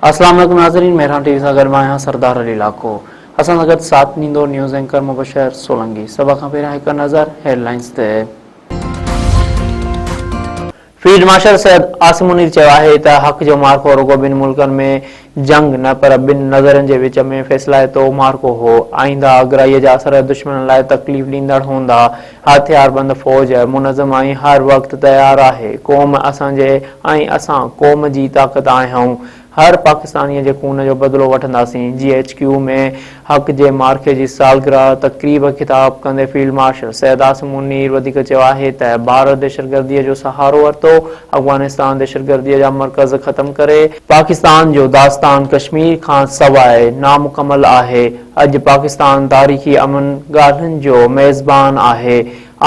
अस्सलाम वालेकुम नाज़रीन, मेहरान टीवी सां गॾु मां आहियां सरदार अली लाखो। असां सां गॾु साथ ॾींदो न्यूज़ एंकर मुबशर सोलंकी। सभ खां पहिरियां हिकु नज़र हेडलाइंस ते। फील्ड मार्शल सैयद आसिम मुनीर चयो आहे त हक़ जो मार्को रुगो ॿिनि मुल्कनि में जंग न पर ॿिनि नज़रनि जे विच में फ़ैसिलाइतो मार्को हो। आईंदा अगराईअ जा असर दुश्मन लाइ तकलीफ़ ॾींदड़ हूंदा। हथियारबंद फ़ौज मुनज़म ऐं हर वक़्तु तयारु आहे। क़ौम असांजे ऐं असां क़ौम जी ताक़त आहियूं। हर पाकिस्तानीअ जे खून जो बदिलो वठंदासीं। GHQ में हक़ जे मार्के जी सालगिरह तक़रीब ख़िताब कंदे फील्ड मार्शल सैयद आसिम मुनीर वधीक चयो आहे त भारत दहशतगर्दीअ जो सहारो वरितो, अफ़गानिस्तान दहशतगर्दीअ जा मर्कज़ ख़तम करे पाकिस्तान जो दास्तान कश्मीर खां सवाइ नामुकमल आहे। अॼु पाकिस्तान तारीख़ी अमन ॻाल्हियुनि जो मेज़बान आहे।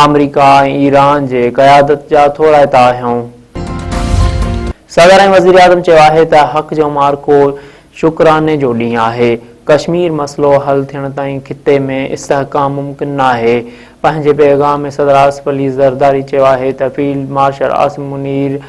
अमेरिका ऐं ईरान जे क़यादत जा थोराइता आहियूं। सदर ऐं वज़ीर आज़म चयो आहे त हक़ जो मार्को शुक्राने जो ॾींहुं आहे। कश्मीर मसइलो हल थियण ताईं खिते में इस्तेहकाम मुमकिन न आहे। पंहिंजे पैगाम में सदर आसिफ अली ज़रदारी चयो आहे त फील्ड मार्शल आसिम मुनीर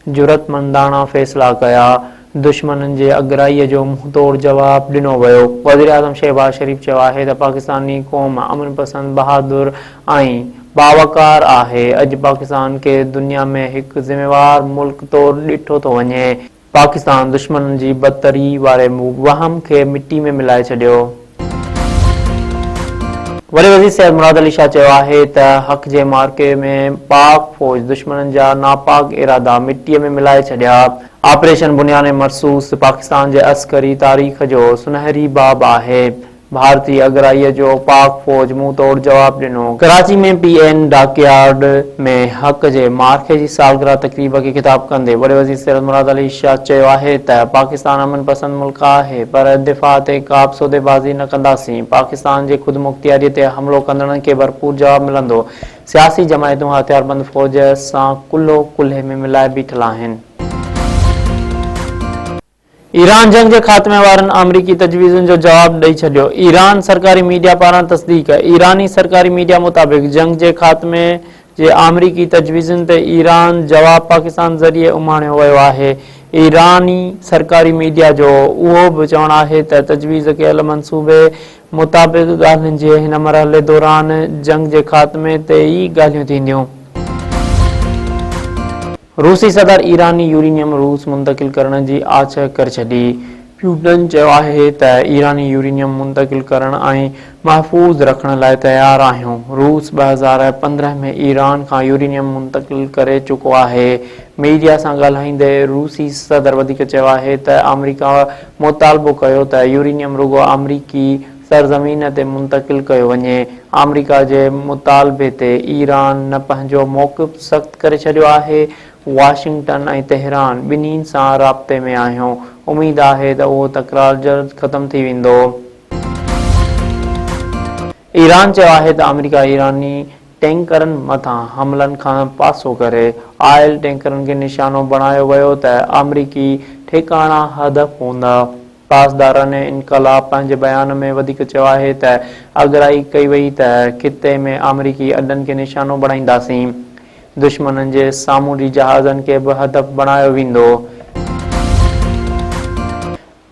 जुरतमंदाना फ़ैसिला कया। दुश्मननि जे अगराईअ जो मुंहंतोड़ जवाबु ॾिनो वियो। वज़ीर आज़म शहबाज शरीफ़ चयो आहे त पाकिस्तानी क़ौम अमन पसंद, बहादुर ऐं बावकार आहे। अॼु पाकिस्तान खे दुनिया में हिकु ज़िम्मेवार मुल्क तौरु ॾिठो थो वञे। पाकिस्तान दुश्मननि जी बदतरी वारे वहम खे मिटी में मिलाए छॾियो। वरी वज़ीर सैयद मुराद अली शाह चयो आहे त हक़ जे मार्के में पाक फ़ौज दुश्मननि जा नापाक इरादा मिटीअ में मिलाए छॾिया। ऑपरेशन बुनियाने मरसूस पाकिस्तान जे अस्करी तारीख़ जो सुनहरी बाब आहे। भारतीय अगराईअ जो पाक फ़ौज मुंह तोड़ जवाबु ॾिनो। कराची में PN डॉकयार्ड में हक़ जे मार्के जी सालगिरह तक़रीब खे ख़िताब कंदे वॾे वज़ीर सैयद मुराद अली शाह चयो आहे त पाकिस्तान अमन पसंद मुल्क आहे पर दिफ़ा ते का बि सौदेबाज़ी न कंदासीं। पाकिस्तान जे ख़ुदि मुख़्तियारीअ ते हमलो कंदड़नि खे भरपूर जवाबु मिलंदो। सियासी जमायतूं हथियारबंद फ़ौज सां कुल्हो कुल्हे में मिलाए बीठल आहिनि। ईरान जंग जे ख़ात्मे वारनि अमरीकी तजवीज़ुनि जो जवाबु ॾेई छॾियो। ईरान सरकारी मीडिया पारां तस्दीक़। ईरानी सरकारी मीडिया मुताबिक़ जंग जे ख़ात्मे जे अमरीकी तजवीज़ुनि ते ईरान जवाबु पाकिस्तान ज़रिए उमाणियो वियो आहे। ईरानी सरकारी मीडिया जो उहो बि चवणु आहे त तजवीज़ कयल मंसूबे मुताबिक़ ॻाल्हियुनि जे हिन मरहले दौरान जंग जे ख़ात्मे ते ई ॻाल्हियूं थींदियूं। रूसी सदर ईरानी यूरेनियम रूस मुंतक़िल करण जी आछ करे छॾी। प्यूटन चयो आहे त ईरानी यूरेनियम मुंतक़िल करण ऐं महफ़ूज़ रखण लाइ तयारु आहियूं। रूस 2015 में ईरान खां यूरेनियम मुंतक़िल करे चुको आहे। मीडिया सां ॻाल्हाईंदे रूसी सदर वधीक चयो आहे त अमेरिका मुतालबो कयो त यूरेनियम रुगो अमरीकी सरज़मीन ते मुंतक़िल कयो वञे। अमेरिका जे मुतालबे ते ईरान न पंहिंजो मौक़िफ़ सख़्तु करे छॾियो आहे। वाशिंगटन ऐं तेहरान ॿिन्हिनि सां राब्ते में आहियूं। उमेद आहे त उहो तकरार जल्द ख़तम थी वेंदो। ईरान चयो आहे त अमेरिका ईरानी टैंकरनि मथां हमलनि खां पासो करे ऑयल टैंकरनि खे निशानो बणायो वियो त अमरीकी ठिकाणा हदफ़ हूंदा। पासदारनि इनक़लाब पंहिंजे बयान में वधीक चयो आहे त अगराई कई वई त खिते में अमरीकी अॾनि खे निशानो बणाईंदासीं। दुश्मननि जे सामूंडी जहाज़नि खे बि हदफ़ बणायो वेंदो।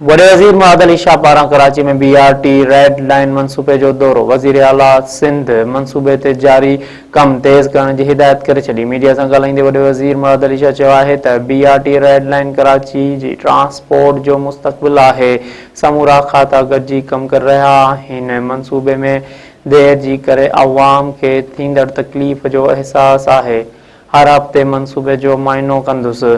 वॾे वज़ीर मुराद अली शाह पारां कराची में BRT रेड लाइन मंसूबे जो दौरो। वज़ीर आला सिंध मंसूबे ते जारी कम तेज़ करण जी हिदायत करे छॾी। मीडिया सां ॻाल्हाईंदे वॾे वज़ीर मुराद अली शाह चयो आहे त BRT रेड लाइन कराची जी ट्रांसपोर्ट जो मुस्तक़बिल आहे। समूरा खाता गॾिजी कम करे रहिया आहिनि। मंसूबे में देर जी करे अवाम खे थींदड़ तकलीफ़ जो अहसास आहे। हर हफ़्ते मंसूबे जो मुआयनो कंदुसि।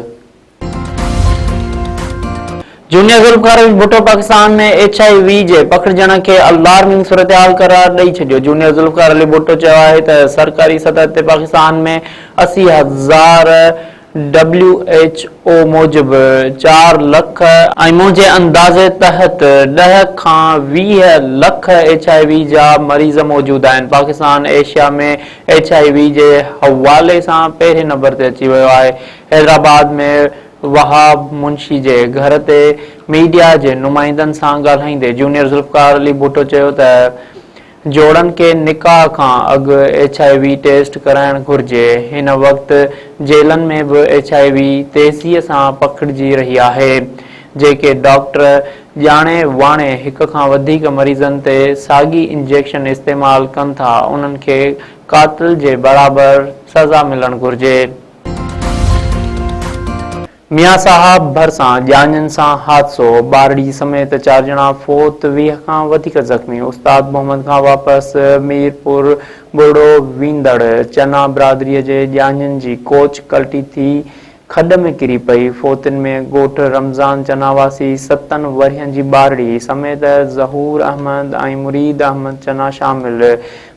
जूनियर ज़ुल्फ़कार अली भुट्टो पाकिस्तान में HIV जे पखिड़िजण खे अलार्मिंग सूरतहाल करार ॾेई छॾियो। जूनियर ज़ुल्फ़कार अली भुट्टो चयो आहे त सरकारी सतह ते पाकिस्तान में 80,000 WHO मूजिबि 4 लख ऐं मुंहिंजे अंदाज़े तहत 10 खां 20 लख HIV जा मरीज़ मौजूदु आहिनि। पाकिस्तान एशिया में HIV जे हवाले सां पहिरें नंबर ते अची वियो आहे। हैदराबाद में वहाब मुंशी जे घर ते मीडिया जे नुमाइंदनि सां ॻाल्हाईंदे जूनियर ज़ुल्फ़कार अली भुट्टो चयो त जोड़नि खे निकाह खां अॻु HIV टेस्ट कराइणु घुर्जे। हिन वक़्तु जेलनि में बि HIV तेज़ीअ सां पखिड़िजी रही आहे। जेके डॉक्टर ॼाणे वाणे हिक खां वधीक मरीज़नि ते साॻी इंजेक्शन इस्तेमाल कनि था उन्हनि खे कातिल जे बराबर सज़ा मिलणु घुर्जे। मियां साहब भरिसां ॼाणनि सां हादसो, बारड़ी समेत 4 ॼणा फोत, 20 खां वधीक ज़ख़्मी। उस्ताद मोहम्मद खां वापसि मीरपुर बुढ़ो वेंदड़ चना बिरादरीअ जे ॼाणनि जी कोच कल्टी थी खॾ में किरी पई। फोतिन में ॻोठ रमज़ान चनावासी 7 वरियनि जी बारड़ी समेत ज़हूर अहमद ऐं मुरीद अहमद चना शामिल।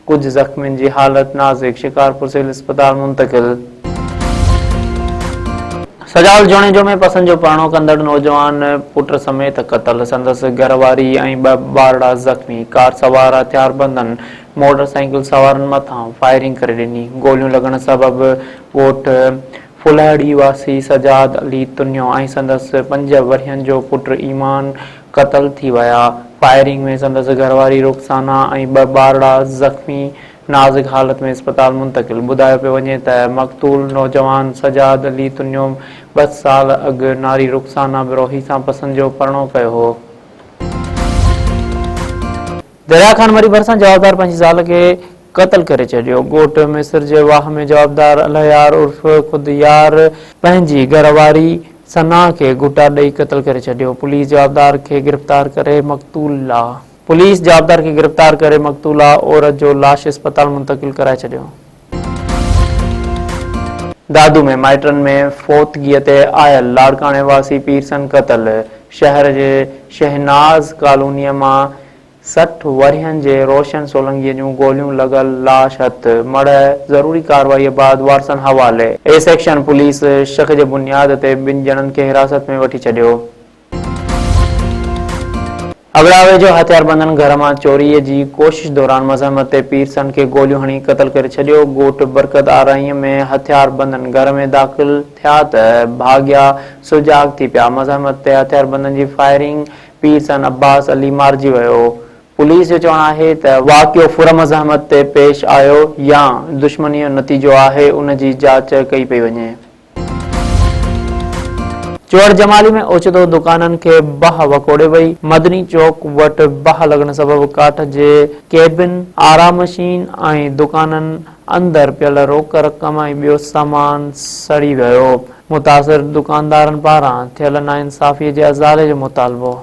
कुझु ज़ख़्मियुनि जी हालत नाज़ुक, शिकारपुर सिविल अस्पताल मुंतक़िल। सजावल जोड़ेजो में पसंद जो पाणो कंदड़ नौजवान पुट समेत क़तल, संदसि घरवारी ऐं 2 बारड़ा ज़ख़्मी। कार सवार हथियारबंदनि मोटरसाइकिल सवारनि मथां फायरिंग करे ॾिनी। गोलियूं लॻण सबबि ॻोठ फुलहड़ी वासी सजाद अली तुन्यो ऐं संदसि 5 वरियनि जो पुट ईमान क़तल थी विया। फायरिंग में संदसि घरवारी रुखसाना ऐं 2 बारड़ा ज़ख़्मी नाज़ुक हालत में अस्पताल मुंतक़िल। ॿुधायो पियो वञे त मक़तूल नौजवान सजाद अली तुन्यो 2 साल अॻु नारी रुखसाना बिरोही सां पसंद जो परणो कयो हो। दरिया खान मरी भरिसां जवाबदार 5 साल खे क़तल करे छॾियो। ॻोठ मिस्र जे वाह में जवाबदार अलहयार उर्फ खुदयार पंहिंजी घरवारी सना खे घुटा ॾेई क़तल करे छॾियो। पुलिस जवाबदार खे गिरफ़्तार करे मक़तूला औरत जो लाश अस्पताल मुंतक़िल कराए छॾियो। दादू में माइटनि में फोतगीअ ते आयल लाड़काणे वासी पीरसन क़तल। शहर जे शहनाज़ कॉलोनीअ मां 60 वरियनि जे रोशन सोलंकीअ जूं गोलियूं लॻल लाश हथ मड़ ज़रूरी कार्रवाई बाद वारसन हवाले। ए सेक्शन पुलिस शक जे बुनियाद ते 2 ॼणनि खे हिरासत में वठी छॾियो। अगड़ावे जो हथियारबंदनि घर मां चोरीअ जी कोशिश दौरान मज़हमत ते पीरसन खे गोलियूं हणी क़तल करे छॾियो। ॻोठ बरकत आराईअ में हथियारबंदनि घर में दाख़िल थिया त भाॻिया सुजाग थी पिया। मज़हमत ते हथियारबंदनि जी फायरिंग पीरसन अब्बास अली मारिजी वियो। पुलिस जो चवणु आहे त वाक़ियो फुर मज़हमत ते पेश आयो या दुश्मनीअ जो नतीजो आहे, उन जी जांच कई पई वञे। चोर जमाली में ओचितो दुकाननि खे बाहि वकोड़े वई। मदनी चौक वटि बाहि लॻण सबबि काठ जे केबिन, आराम मशीन ऐं दुकाननि अंदरि पियल रोक रक़म ऐं ॿियो सामान सड़ी वियो। मुतासिर दुकानदारनि पारां थियल नाइंसाफ़ीअ जे अज़ाले जो मुतालबो।